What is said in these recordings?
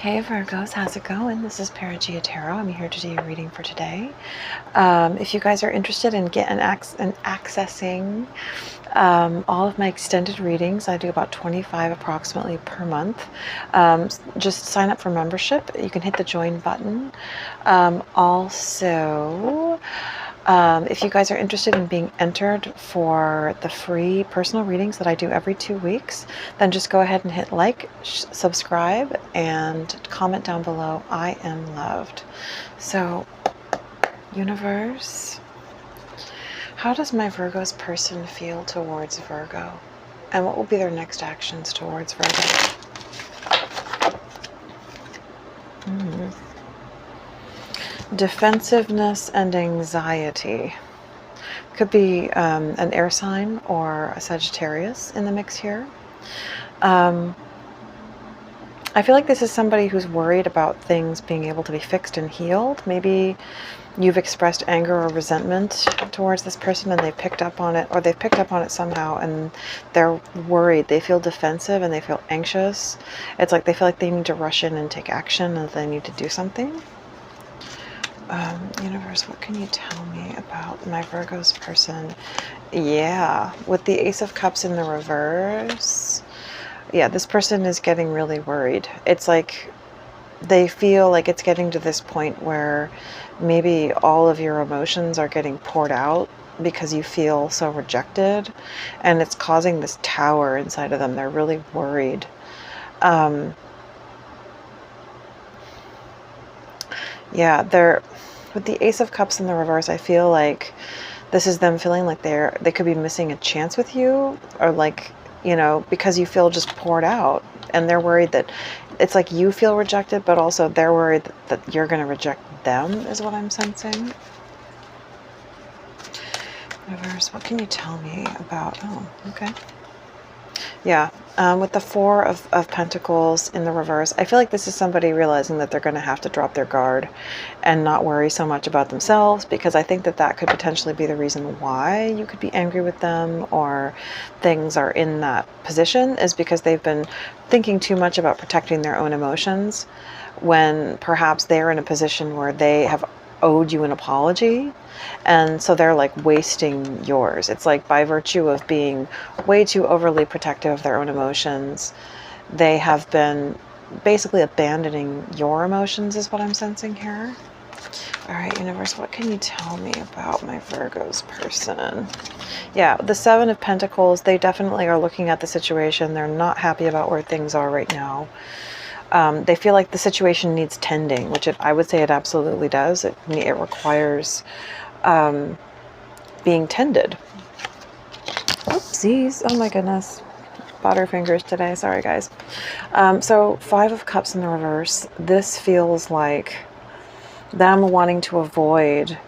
Hey Virgos, how's it going? This is Perigaea Tarot. I'm here to do your reading for today. If you guys are interested in accessing all of my extended readings, I do about 25 approximately per month. Just sign up for membership. You can hit the join button. If you guys are interested in being entered for the free personal readings that I do every 2 weeks, then just go ahead and hit like, subscribe, and comment down below, I am loved. So, universe, how does my Virgo's person feel towards Virgo? And what will be their next actions towards Virgo? Defensiveness and anxiety. Could be an air sign or a Sagittarius in the mix here. I feel like this is somebody who's worried about things being able to be fixed and healed. Maybe you've expressed anger or resentment towards this person and they picked up on it, or they've picked up on it somehow, and they're worried. They feel defensive and they feel anxious. It's like they feel like they need to rush in and take action, and they need to do something. Universe, what can you tell me about my Virgo's person? Yeah, with the Ace of Cups in the reverse. Yeah, this person is getting really worried. It's like they feel like it's getting to this point where maybe all of your emotions are getting poured out because you feel so rejected, and it's causing this tower inside of them. They're really worried. Yeah, they're with the Ace of Cups in the reverse. I feel like this is them feeling like they could be missing a chance with you, or like, you know, because you feel just poured out, and they're worried that it's like you feel rejected, but also they're worried that you're going to reject them, is what I'm sensing. Universe, what can you tell me about, oh, okay. Yeah, with the Four of Pentacles in the reverse, I feel like this is somebody realizing that they're going to have to drop their guard and not worry so much about themselves, because I think that that could potentially be the reason why you could be angry with them, or things are in that position, is because they've been thinking too much about protecting their own emotions, when perhaps they're in a position where they have owed you an apology, and so they're like wasting yours. It's like by virtue of being way too overly protective of their own emotions, they have been basically abandoning your emotions, is what I'm sensing here. All right, universe, what can you tell me about my Virgo's person? Yeah, the Seven of Pentacles, they definitely are looking at the situation. They're not happy about where things are right now. They feel like the situation needs tending, which I would say it absolutely does. It requires being tended. Oopsies. Oh my goodness. Butterfingers today. Sorry, guys. So Five of Cups in the reverse. This feels like them wanting to avoid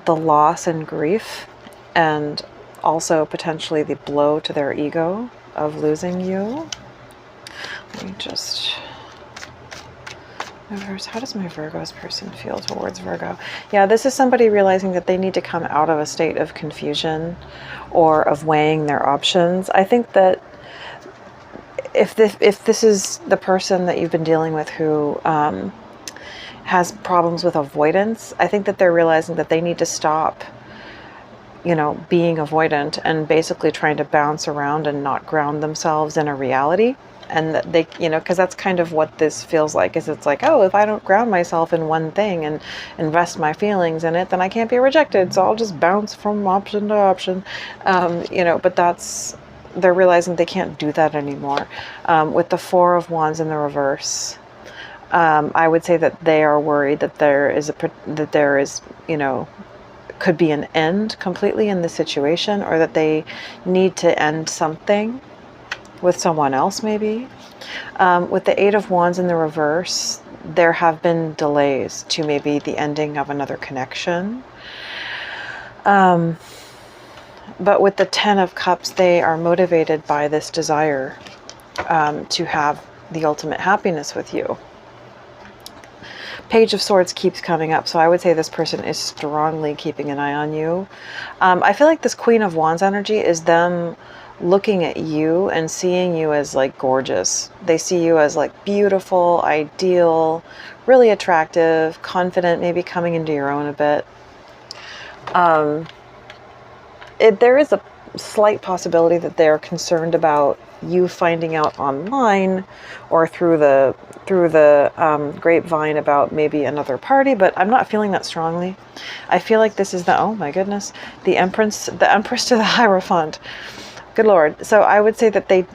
the loss and grief, and also potentially the blow to their ego of losing you. Let me just... Universe, how does my Virgo's person feel towards Virgo? Yeah, this is somebody realizing that they need to come out of a state of confusion or of weighing their options. I think that if this is the person that you've been dealing with who has problems with avoidance, I think that they're realizing that they need to stop, you know, being avoidant and basically trying to bounce around and not ground themselves in a reality. And that they, you know, because that's kind of what this feels like, is it's like, oh, if I don't ground myself in one thing and invest my feelings in it, then I can't be rejected. So I'll just bounce from option to option, you know, but they're realizing they can't do that anymore. With the Four of Wands in the reverse, I would say that they are worried that there is, you know, could be an end completely in the situation, or that they need to end something with someone else maybe. With the Eight of Wands in the reverse, there have been delays to maybe the ending of another connection. But with the Ten of Cups, they are motivated by this desire to have the ultimate happiness with you. Page of Swords keeps coming up, so I would say this person is strongly keeping an eye on you. I feel like this Queen of Wands energy is them looking at you and seeing you as like gorgeous. They see you as like beautiful, ideal, really attractive, confident, maybe coming into your own a bit. There is a slight possibility that they're concerned about you finding out online or through the grapevine about maybe another party, but I'm not feeling that strongly. I feel like this is the, oh my goodness, the Empress to the Hierophant. Good Lord. So I would say that they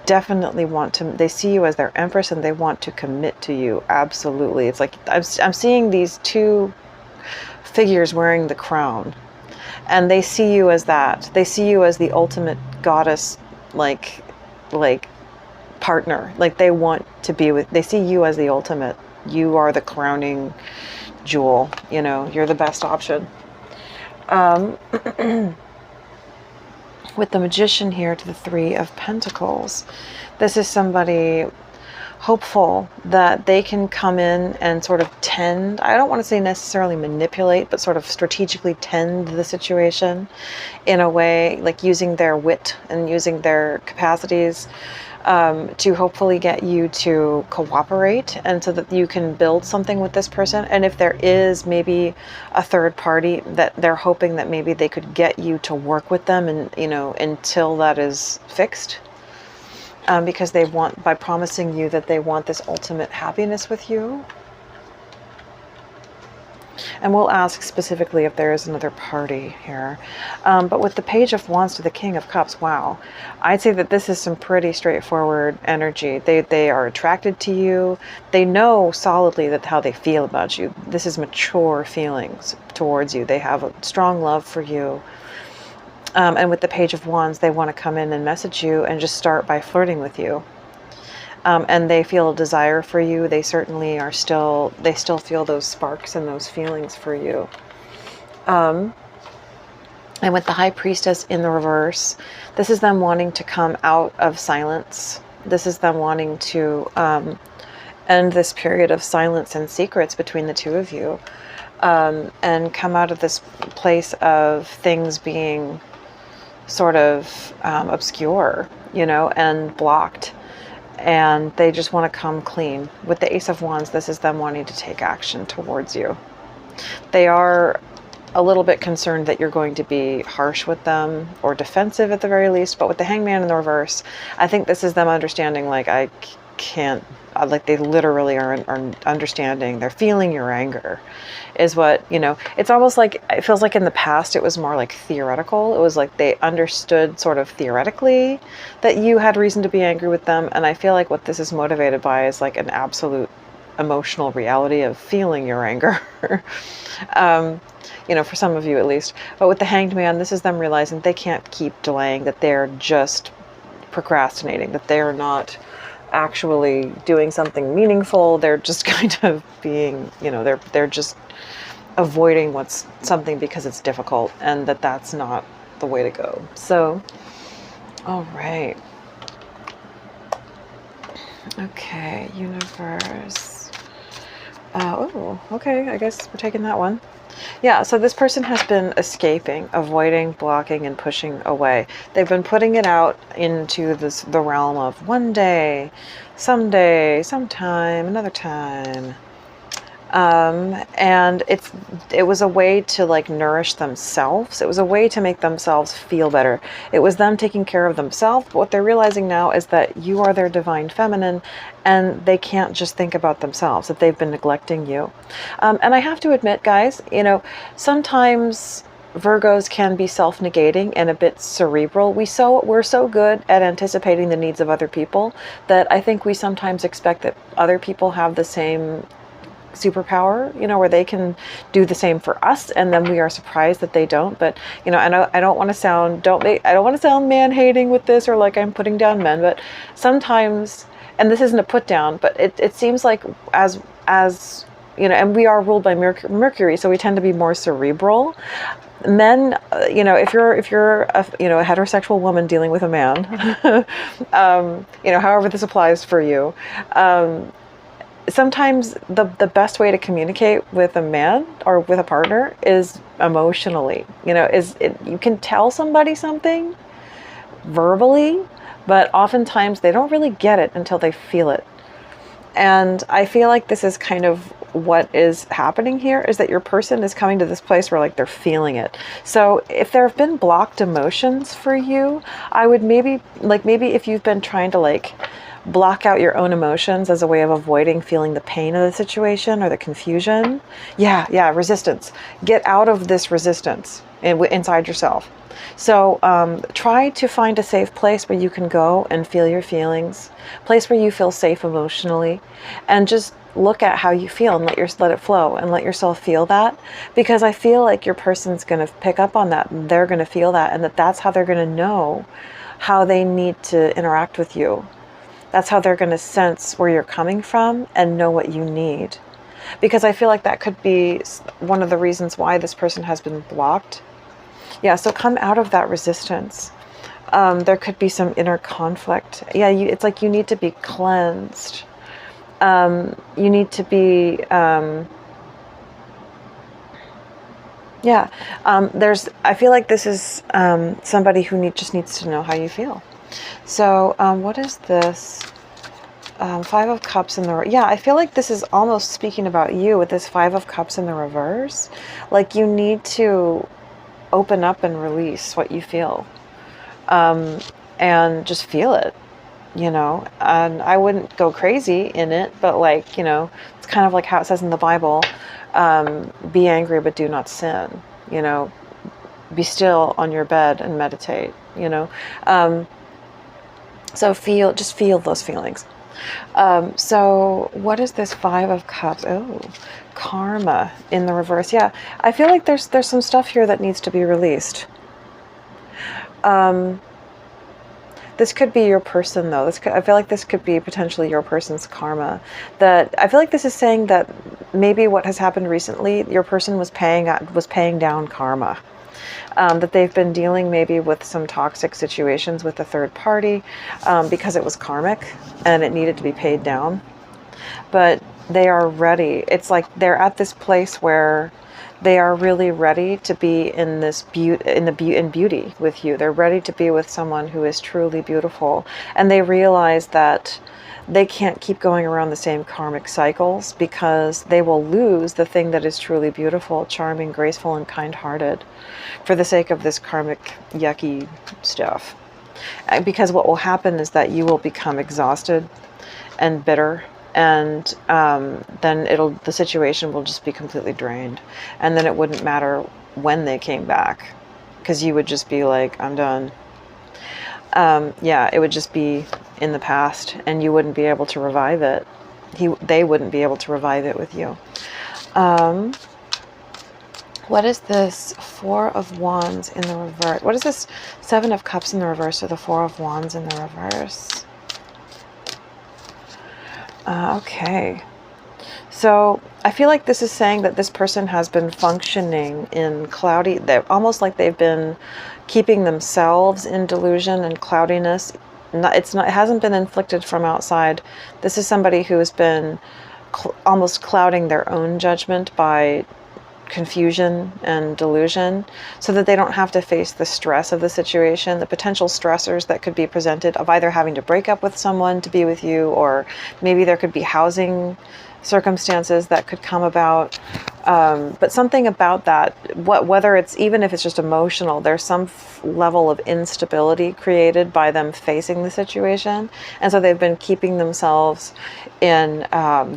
definitely want to, they see you as their Empress and they want to commit to you. Absolutely. It's like I'm seeing these two figures wearing the crown. And they see you as that. They see you as the ultimate goddess, like partner. Like they want to be with, they see you as the ultimate. You are the crowning jewel. You know, you're the best option. With the Magician here to the Three of Pentacles, this is somebody hopeful that they can come in and sort of tend, I don't want to say necessarily manipulate, but sort of strategically tend the situation in a way, like using their wit and using their capacities to hopefully get you to cooperate, and so that you can build something with this person. And if there is maybe a third party, that they're hoping that maybe they could get you to work with them, and you know, until that is fixed. Because they want, by promising you that they want this ultimate happiness with you. And we'll ask specifically if there is another party here. But with the Page of Wands to the King of Cups, wow. I'd say that this is some pretty straightforward energy. They are attracted to you. They know solidly that how they feel about you. This is mature feelings towards you. They have a strong love for you. And with the Page of Wands, they want to come in and message you and just start by flirting with you. And they feel a desire for you. They certainly are still, they still feel those sparks and those feelings for you. And with the High Priestess in the reverse, this is them wanting to come out of silence. This is them wanting to end this period of silence and secrets between the two of you. And come out of this place of things being sort of obscure, you know, and blocked, and they just want to come clean. With the Ace of Wands, this is them wanting to take action towards you. They are a little bit concerned that you're going to be harsh with them or defensive at the very least, but with the Hangman in the reverse, I think this is them understanding, like, I can't, like, they literally are understanding, they're feeling your anger is what, you know, it's almost like, it feels like in the past it was more like theoretical. It was like they understood sort of theoretically that you had reason to be angry with them, and I feel like what this is motivated by is like an absolute emotional reality of feeling your anger. You know, for some of you at least. But with the Hanged Man, this is them realizing they can't keep delaying, that they're just procrastinating, that they're not actually doing something meaningful. They're just kind of being, you know, they're just avoiding something because it's difficult, and that's not the way to go. So, all right. Okay, universe. Oh, okay, I guess we're taking that one. Yeah, so this person has been escaping, avoiding, blocking, and pushing away. They've been putting it out into the realm of one day, someday, sometime, another time. And it was a way to like nourish themselves. It was a way to make themselves feel better. It was them taking care of themselves. But what they're realizing now is that you are their divine feminine, and they can't just think about themselves, that they've been neglecting you. And I have to admit, guys, you know, sometimes Virgos can be self-negating and a bit cerebral. We're so good at anticipating the needs of other people that I think we sometimes expect that other people have the same superpower, you know, where they can do the same for us, and then we are surprised that they don't. But you know, I don't want to sound man-hating with this, or like I'm putting down men, but sometimes, and this isn't a put down, but it seems like as you know, and we are ruled by Mercury, so we tend to be more cerebral. Men, you know, if you're a, you know, a heterosexual woman dealing with a man, you know, however this applies for you, sometimes the best way to communicate with a man or with a partner is emotionally. You know, you can tell somebody something verbally, but oftentimes they don't really get it until they feel it. And I feel like this is kind of what is happening here, is that your person is coming to this place where like they're feeling it. So if there have been blocked emotions for you, I would maybe if you've been trying to like block out your own emotions as a way of avoiding feeling the pain of the situation or the confusion. Yeah, resistance. Get out of this resistance inside yourself. So try to find a safe place where you can go and feel your feelings, place where you feel safe emotionally, and just look at how you feel and let it flow and let yourself feel that, because I feel like your person's going to pick up on that, and they're going to feel that, and that's how they're going to know how they need to interact with you. That's how they're going to sense where you're coming from and know what you need. Because I feel like that could be one of the reasons why this person has been blocked. Yeah, so come out of that resistance. There could be some inner conflict. Yeah, it's like you need to be cleansed. You need to be, I feel like this is somebody who just needs to know how you feel. So what is this? Five of Cups in the, I feel like this is almost speaking about you with this Five of Cups in the reverse. Like you need to open up and release what you feel, and just feel it, and I wouldn't go crazy in it, but like, it's kind of like how it says in the Bible, be angry, but do not sin, be still on your bed and meditate, so just feel those feelings. So what is this Five of Cups? Oh, karma in the reverse. Yeah, I feel like there's some stuff here that needs to be released. This could be your person, though. I feel like this could be potentially your person's karma. That I feel like this is saying that maybe what has happened recently, your person was paying down karma. That they've been dealing maybe with some toxic situations with a third party, because it was karmic and it needed to be paid down. But they are ready. It's like they're at this place where they are really ready to be in this beauty with you. They're ready to be with someone who is truly beautiful, and they realize that they can't keep going around the same karmic cycles, because they will lose the thing that is truly beautiful, charming, graceful, and kind-hearted for the sake of this karmic yucky stuff. Because what will happen is that you will become exhausted and bitter, and then the situation will just be completely drained, and then it wouldn't matter when they came back, because you would just be like, I'm done. It would just be in the past, and you wouldn't be able to revive it. They wouldn't be able to revive it with you. What is this Four of Wands in the reverse? What is this Seven of Cups in the reverse, or the Four of Wands in the reverse? Okay. So I feel like this is saying that this person has been functioning in cloudy, almost like they've been keeping themselves in delusion and cloudiness. It hasn't been inflicted from outside. This is somebody who has been almost clouding their own judgment by confusion and delusion, so that they don't have to face the stress of the situation, the potential stressors that could be presented of either having to break up with someone to be with you, or maybe there could be housing circumstances that could come about. But something about that, whether it's, even if it's just emotional, there's some level of instability created by them facing the situation. And so they've been keeping themselves in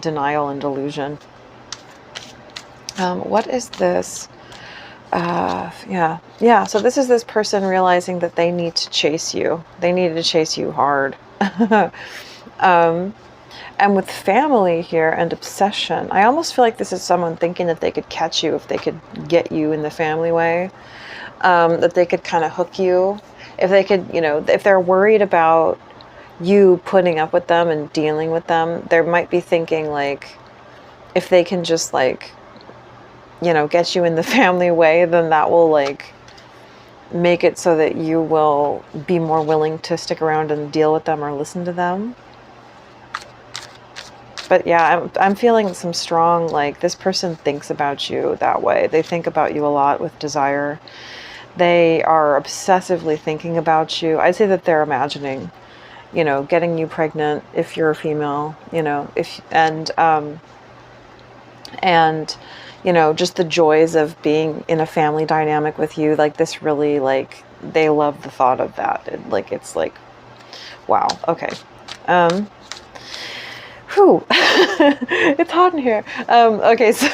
denial and delusion. What is this? So this is this person realizing that they need to chase you. They needed to chase you hard. And with family here and obsession, I almost feel like this is someone thinking that they could catch you if they could get you in the family way. That they could kind of hook you. If they could, if they're worried about you putting up with them and dealing with them, they might be thinking like, if they can just like, get you in the family way, then that will like make it so that you will be more willing to stick around and deal with them or listen to them. But yeah, I'm feeling some strong, like, this person thinks about you that way. They think about you a lot with desire. They are obsessively thinking about you. I'd say that they're imagining, you know, getting you pregnant if you're a female, you know, and you know, just the joys of being in a family dynamic with you. Like this really, like, they love the thought of that. It's like, wow. Okay. Whew. It's hot in here. Okay, so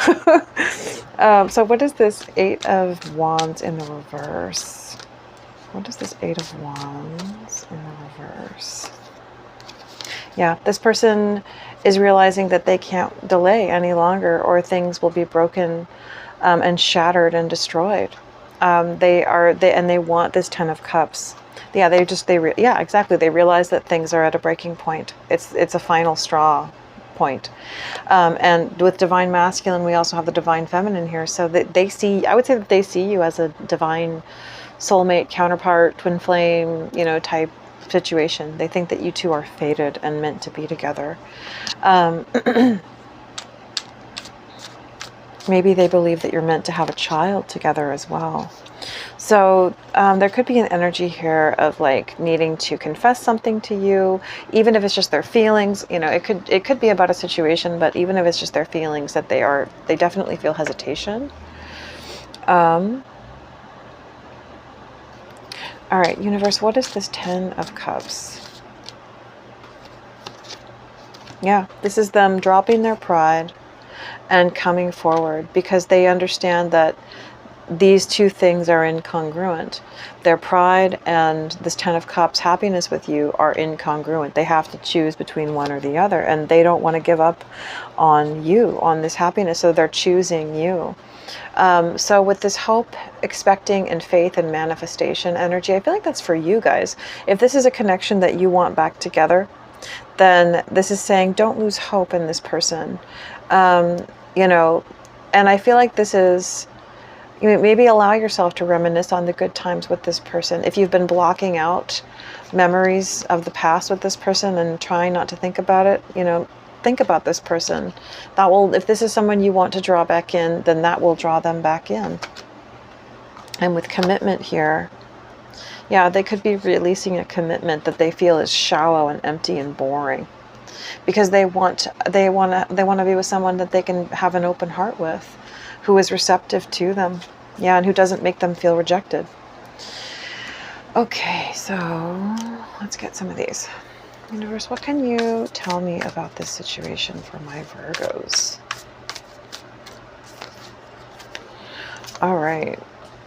so what is this Eight of Wands in the reverse? What is this Eight of Wands in the reverse? Yeah, this person is realizing that they can't delay any longer, or things will be broken and shattered and destroyed. They want this Ten of Cups. Yeah, yeah, exactly. They realize that things are at a breaking point. It's a final straw point. And with Divine Masculine, we also have the Divine Feminine here. So that I would say that they see you as a divine soulmate, counterpart, twin flame, you know, type situation. They think that you two are fated and meant to be together. Maybe they believe that you're meant to have a child together as well. So there could be an energy here of like needing to confess something to you, even if it's just their feelings. You know, it could be about a situation, but even if it's just their feelings, that they definitely feel hesitation. All right, universe, what is this Ten of Cups? Yeah, this is them dropping their pride and coming forward, because they understand that these two things are incongruent. Their pride and this Ten of Cups, happiness with you, are incongruent. They have to choose between one or the other, and they don't want to give up on you, on this happiness, so they're choosing you. So with this hope, expecting, and faith and manifestation energy, I feel like that's for you guys. If this is a connection that you want back together, then this is saying don't lose hope in this person. You know, and I feel like this is, you know, maybe allow yourself to reminisce on the good times with this person. If you've been blocking out memories of the past with this person and trying not to think about it, you know, think about this person. That will, if this is someone you want to draw back in, then that will draw them back in. And with commitment here, yeah, they could be releasing a commitment that they feel is shallow and empty and boring, because they want to be with someone that they can have an open heart with, who is receptive to them. Yeah, and who doesn't make them feel rejected. Okay, so let's get some of these. Universe, what can you tell me about this situation for my Virgos? All right,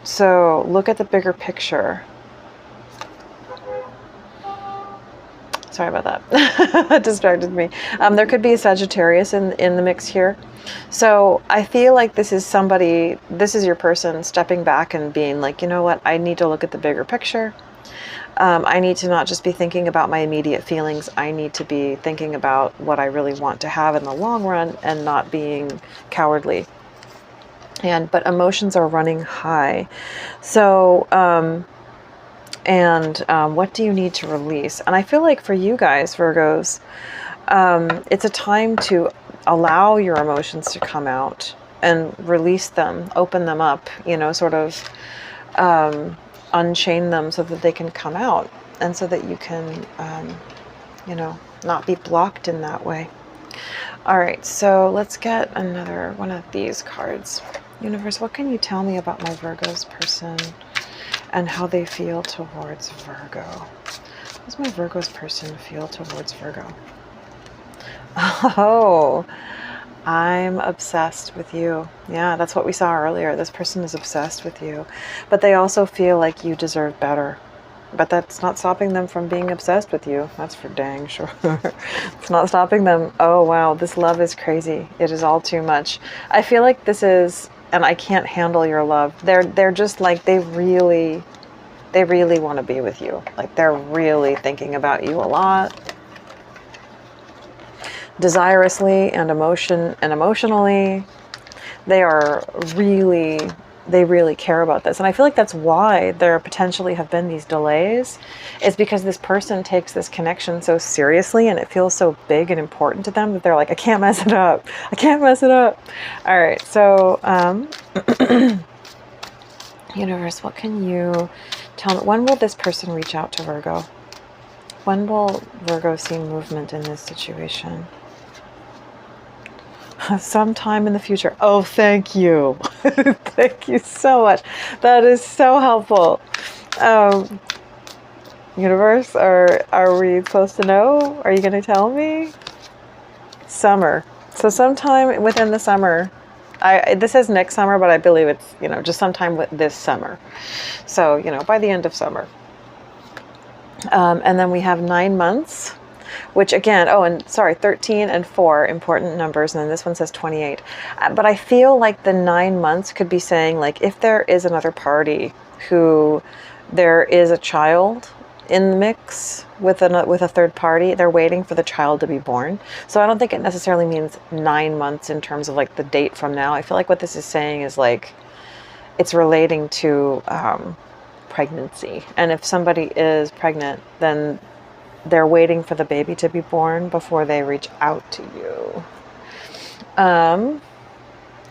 so look at the bigger picture. Sorry about that. That distracted me. There could be a Sagittarius in the mix here. So I feel like this is your person stepping back and being like, you know what, I need to look at the bigger picture. I need to not just be thinking about my immediate feelings. I need to be thinking about what I really want to have in the long run and not being cowardly. But emotions are running high. So, what do you need to release? And I feel like for you guys, Virgos, it's a time to allow your emotions to come out and release them, open them up, you know, sort of unchain them so that they can come out, and so that you can, you know, not be blocked in that way. All right, so let's get another one of these cards. Universe, what can you tell me about my Virgo's person and how they feel towards Virgo? How does my Virgo's person feel towards Virgo? Oh, I'm obsessed with you. Yeah, that's what we saw earlier. This person is obsessed with you, but they also feel like you deserve better. But that's not stopping them from being obsessed with you. That's for dang sure. It's not stopping them. Oh, wow, this love is crazy. It is all too much. I feel like this is, and I can't handle your love. They're just like, they really want to be with you. Like, they're really thinking about you a lot. Desirously and emotionally, they really care about this. And I feel like that's why there potentially have been these delays, is because this person takes this connection so seriously and it feels so big and important to them that they're like, I can't mess it up. I can't mess it up. All right, so Universe, what can you tell me? When will this person reach out to Virgo? When will Virgo see movement in this situation? Sometime in the future. Oh, thank you. Thank you so much. That is so helpful. Universe, are we supposed to know? Are you going to tell me? Summer. So sometime within the summer. This says next summer, but I believe it's, just sometime with this summer. So, by the end of summer. And then we have 9 months, which again, 13 and 4, important numbers. And then this one says 28. But I feel like the 9 months could be saying, like, if there is another party who there is a child in the mix with a third party, they're waiting for the child to be born. So I don't think it necessarily means 9 months in terms of like the date from now. I feel like what this is saying is like, it's relating to pregnancy. And if somebody is pregnant, then they're waiting for the baby to be born before they reach out to you.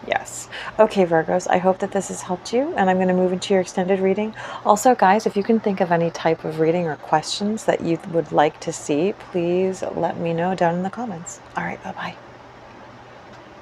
Yes. Okay, Virgos, I hope that this has helped you, and I'm going to move into your extended reading. Also, guys, if you can think of any type of reading or questions that you would like to see, please let me know down in the comments. All right, bye-bye.